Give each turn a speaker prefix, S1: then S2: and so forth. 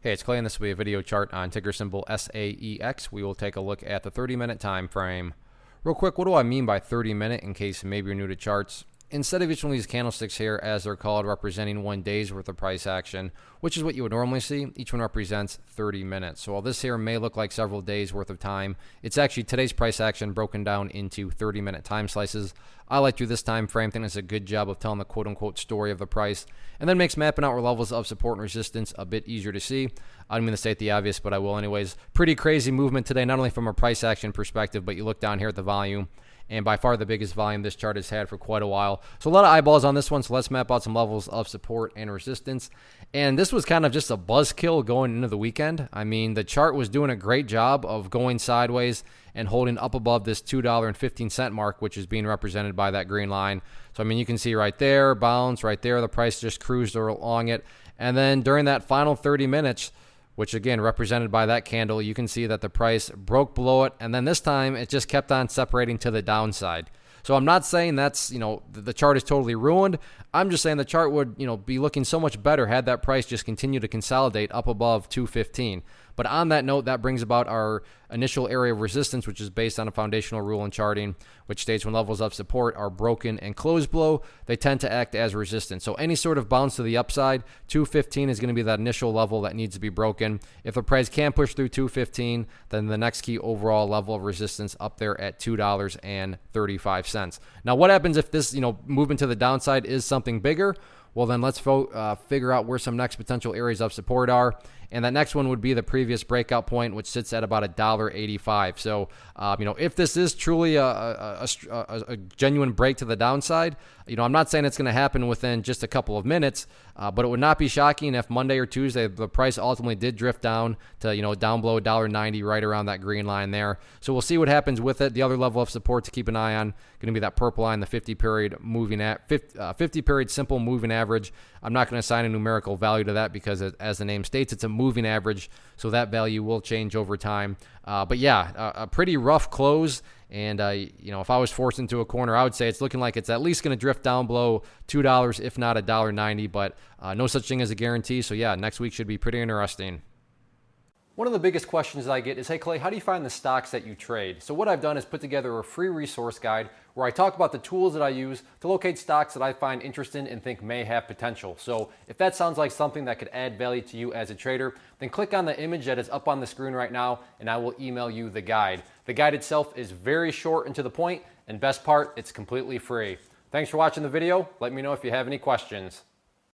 S1: Hey, it's Clay, and this will be a video chart on ticker symbol SAEX. We will take a look at the 30-minute time frame. Real quick, what do I mean by 30-minute in case maybe you're new to charts? Instead of each one of these candlesticks here, as they're called, representing 1 day's worth of price action, which is what you would normally see, each one represents 30 minutes. So while this here may look like several days worth of time, it's actually today's price action broken down into 30-minute time slices. I like to do this time frame. I think it's a good job of telling the quote-unquote story of the price, and then makes mapping out where levels of support and resistance a bit easier to see. I don't mean to state the obvious, but I will anyways. Pretty crazy movement today, not only from a price action perspective, but you look down here at the volume, and by far the biggest volume this chart has had for quite a while. So a lot of eyeballs on this one, so let's map out some levels of support and resistance. And this was kind of just a buzzkill going into the weekend. I mean, the chart was doing a great job of going sideways and holding up above this $2.15 mark, which is being represented by that green line. So, I mean, you can see right there, bounce, right there, the price just cruised along it. And then during that final 30 minutes, which again represented by that candle, you can see that the price broke below it, and then this time it just kept on separating to the downside. So I'm not saying that's, the chart is totally ruined. I'm just saying the chart would, be looking so much better had that price just continue to consolidate up above 215. But on that note, that brings about our initial area of resistance, which is based on a foundational rule in charting, which states when levels of support are broken and closed below, they tend to act as resistance. So any sort of bounce to the upside, 215 is going to be that initial level that needs to be broken. If the price can push through 215, then the next key overall level of resistance up there at $2.35. Now, what happens if this, movement to the downside is something bigger? Well, then let's figure out where some next potential areas of support are. And that next one would be the previous breakout point, which sits at about $1.85. So, if this is truly a genuine break to the downside, I'm not saying it's going to happen within just a couple of minutes, but it would not be shocking if Monday or Tuesday the price ultimately did drift down to, down below $1.90, right around that green line there. So we'll see what happens with it. The other level of support to keep an eye on going to be that purple line, the 50-period moving 50-period simple moving average. I'm not going to assign a numerical value to that because, as the name states, it's a moving average, so that value will change over time. But yeah, a pretty rough close. And, if I was forced into a corner, I would say it's looking like it's at least going to drift down below $2, if not $1.90. But no such thing as a guarantee. So, yeah, next week should be pretty interesting. One of the biggest questions that I get is, hey, Clay, how do you find the stocks that you trade? So what I've done is put together a free resource guide where I talk about the tools that I use to locate stocks that I find interesting and think may have potential. So if that sounds like something that could add value to you as a trader, then click on the image that is up on the screen right now, and I will email you the guide. The guide itself is very short and to the point, and best part, it's completely free. Thanks for watching the video. Let me know if you have any questions.